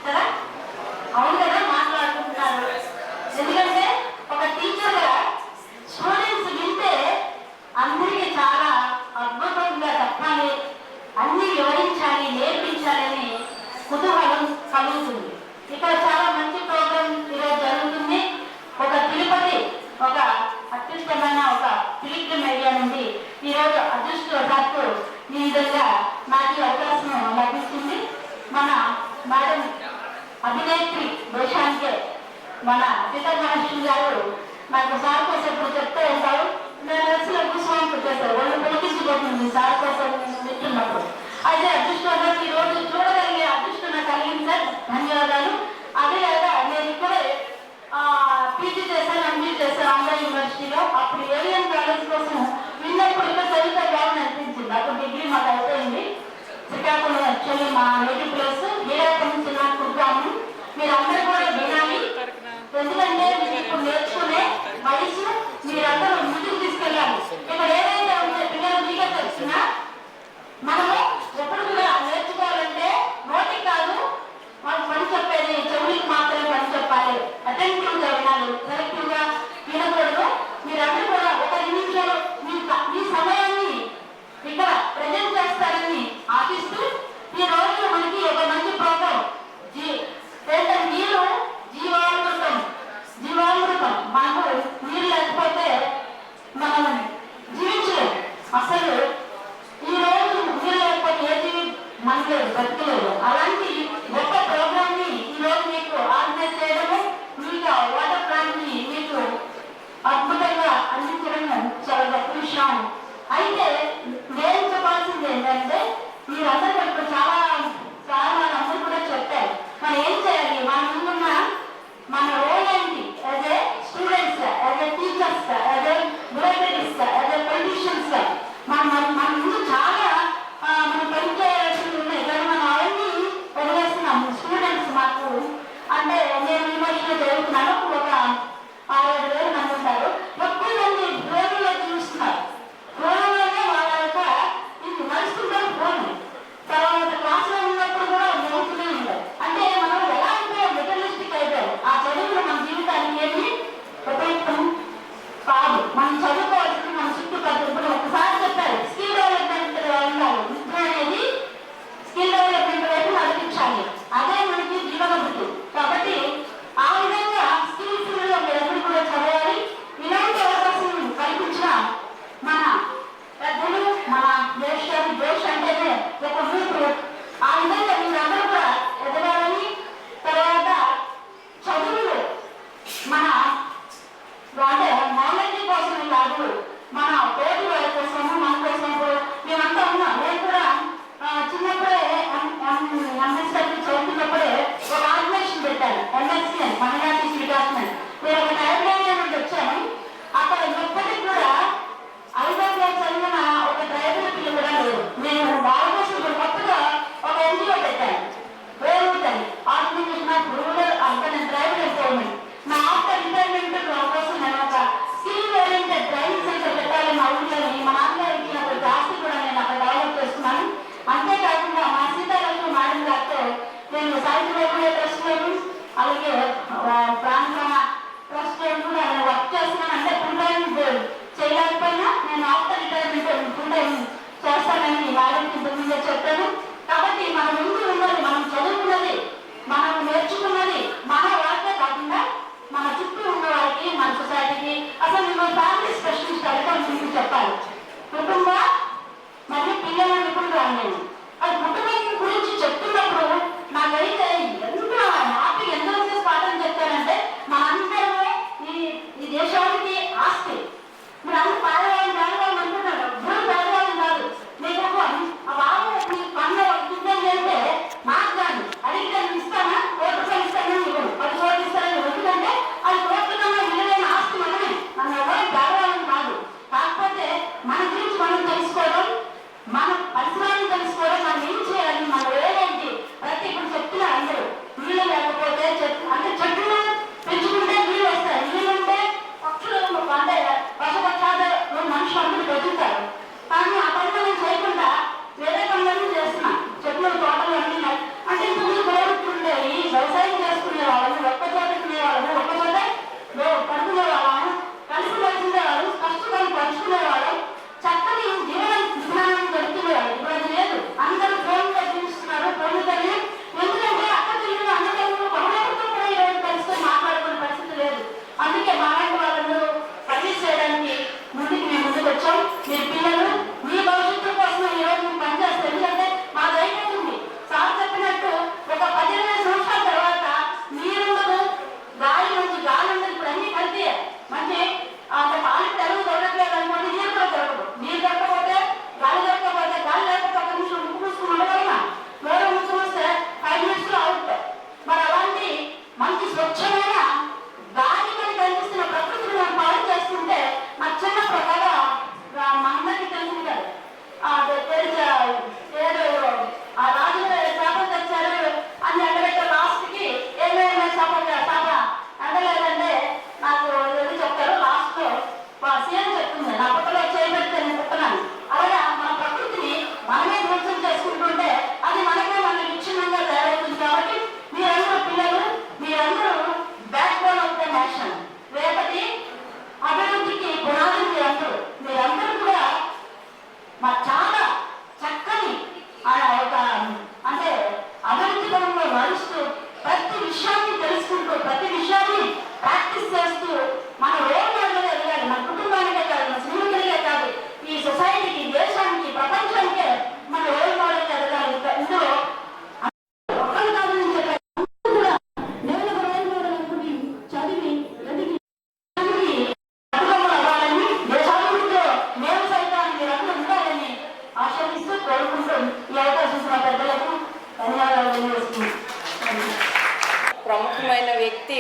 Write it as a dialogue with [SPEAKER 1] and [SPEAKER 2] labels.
[SPEAKER 1] కదా? అవును కదా, మాట్లాడుకుంటున్నారు. ఎందుకంటే ఒక టీచర్గా స్టూడెంట్స్ వింటే అందరికీ చాలా అద్భుతంగా చెప్పాలి, అన్ని వివరించాలి, నేర్పించాలని కుతూహలం కలుగుతుంది. ఇక్కడ చాలా మంచి ప్రోగ్రాం ఈరోజు జరుగుతుంది. ఒక తిరుపతి, ఒక అత్యుత్తమైన ఒక పిలిగ్రిమ్ ఏరియా నుండి ఈరోజు అదృష్టవశాత్తు ఈ విధంగా నాకు అవకాశం లభిస్తుంది. మన మేడం అభినేత్రి దేశానికే మన సీతా మహర్షి గారు నాకు సార్ కోసం ఇప్పుడు చెప్తూ ఉంటారు. నేను అసలు గుస్వామి చేస్తారు, వాళ్ళు పొలికించిపోతుంది సార్ కోసం వింటున్నప్పుడు. అయితే అదృష్టంగా ఈ రోజు చూడగలిగే అదృష్టం నాకు కలిగింది సార్, ధన్యవాదాలు. అదేలాగా నేను ఇక్కడే పీజీ చేశాను, ఎంబీ చేశాను ఆంధ్ర యూనివర్సిటీలో. అప్పుడు ఏవిఎన్ కాలేజ్ కోసం విన్నప్పుడు ఇక్కడ చదివితే బాగుంది అనిపించింది. అప్పుడు డిగ్రీ మాకు అయిపోయింది. శ్రీకాకుళం యాక్చువల్లీ మా నేటివ్ ప్లేస్. హీరాకం నుంచి నాకు కుట్టాము. మీరు అందరూ కూడా వినాలి, ఎందుకంటే మీరు ఇప్పుడు నేర్చుకునే వయసు మీరందరూ ముందుకు తీసుకెళ్ళాలి. ఇక్కడ ఏదైతే ఉంటే పిల్లలు మీకే తెలిసినా మనము ఎప్పుడు కూడా నేర్చుకోవాలంటే నోటికి కాదు వాళ్ళు పని చెప్పేది, చెవులకు మాత్రమే పని చెప్పాలి. అటెంటివ్ గా వినాలి, సెలెక్టివ్ గా వినకూడదు. మీరందరూ కూడా ఒక 2 నిమిషాలు మీ సమయాన్ని ఇక్కడ ప్రజెంట్ చేస్తారని ఆశిస్తూ ఈ రోజు మనకి ఒక మంచి ప్రోగ్రాం నీరు జీవామృతం. జీవామృతం మనకు నీరు లేకపోతే మనం జీవించలేము. అసలు ఈ రోజు నీరు లేకపోతే ఏ జీవి మనలేదు, బతకలేదు. అలాంటి గొప్ప ప్రోగ్రామ్ ని ఈ రోజు మీకు ఆర్గనైజ్ చేయడము, మీకు వాటర్ ప్లాంట్ ని మీకు అద్భుతంగా అందించడం చాలా గొప్ప విషయం. అయితే నేను చెప్పాల్సింది ఏంటంటే మీరందరూ ఇప్పుడు చాలా అందరూ కూడా చెప్పారు మనం ఏం చేయాలి, మన ముందున్న మన రోల్ ఏంటి, as a students, as a teachers, as a bureaucrats, as a politicians మన ముందు చాలా మనం పనిచేయాల్సి ఉన్నాయి. కానీ మనం అవన్నీ వదిలేస్తున్నాం. స్టూడెంట్స్ మాకు అంటే నేను యూనివర్సిటీలో చదువుతున్నాను, ఒక 6-7 వేలు మంది ఉంటారు. ఎక్కువ మంది ఫోన్లో చూస్తున్నారు. ఫోన్లోనే వాళ్ళ యొక్క ఇది నడుస్తుంటారు. ఫోన్ తర్వాత క్లాస్లో ఉన్నప్పుడు కూడా నవ్వుతూనే ఉంటారు. అంటే మనం ఎలా అయిపోయాం, మెటీరియలిస్టిక్ అయిపోయాం. ఆ చదువులు మన జీవితానికి ఏమి ఉపయుక్తం కాదు. మనం చదువుకోవాల్సింది మన చుట్టుపక్కల. ఒకసారి చెప్పారు స్కిల్ డెవలప్మెంట్ ఉండాలి. విద్య అనేది స్కిల్ డెవలప్మెంట్ వైపు నడిపించాలి. అదే మనకి జీవనభృతి. కాబట్టి ఆ విధంగా స్కిల్ ఫీల్డ్ లో ఎప్పుడు కూడా చదవాలి. ఇలాంటి అవకాశం కల్పించిన మన పెద్దలు, మన దేశ్ అంటేనే ఒక గ్రూప్. ఆ విధంగా మీరందరూ కూడా ఎదగాలని, తర్వాత చదువులు మన అంటే నాలెడ్జ్ కోసం కాదు, మన తోటి వారి కోసము, మన కోసం మేమంతా ఉన్నాం. నేను కూడా చిన్నప్పుడే ఎంఎస్డబ్ల్యూ చదువుతున్నప్పుడే ఒక ఆర్గనైజేషన్ పెట్టాను, ఎంఎస్సిఎన్ మైనారిటీస్ డిపార్ట్మెంట్. నేను ఒక ట్రైబల్ నుండి వచ్చాను. అక్కడ ఇప్పటికి కూడా 5వ క్లాస్ చదివిన ఒక ట్రైబల్ పిల్లలు కూడా లేదు. నేను వాళ్ళ కోసం కొత్తగా ఒక ఎన్జిఓ పెట్టాను, వేరుంటుంది organization of rural urban tribal empowerment. నా ఆఫ్టర్ రిటైర్మెంట్ కోసం నేను ఒక స్కిల్ ఓరియంటెడ్ ట్రైనింగ్ సెంటర్ పెట్టాలి మా ఊళ్ళోని. మా నాన్నగారు ఇచ్చిన ఒక ఆస్తి కూడా నేను అక్కడ డెవలప్ చేస్తున్నాను. అంతేకాకుండా మా సీతారాజు మేడం గారితో నేను సాహిత్య ట్రస్ట్ లోను, అలాగే ప్రాంత ట్రస్ట్ లో కూడా నేను వర్క్ చేస్తున్నాను. అంటే ఫుల్ టైం చేయలేకపోయినా నేను ఆఫ్టర్ రిటైర్మెంట్ ఫుల్ టైం చేస్తానని మేడంకి ముందే చెప్పాను. కాబట్టి మన ముందు ఉన్నది, మనం చదువుకున్నది, మనం నేర్చుకున్నది మన వాళ్ళకే కాకుండా మన చుట్టూ ఉన్న వారికి, మన సొసైటీకి, అసలు మేము ఫ్యామిలీ స్పెషలిస్ట్ అయితే మీకు చెప్పాలి. కుటుంబ మరియు పిల్లల నిపుణురాలు నేను. అది కుటుంబం గురించి చెప్తున్నప్పుడు నాకైతే ఎంత హ్యాపీగా ఎంతో పాఠం చెప్తానంటే
[SPEAKER 2] ప్రముఖమైన వ్యక్తి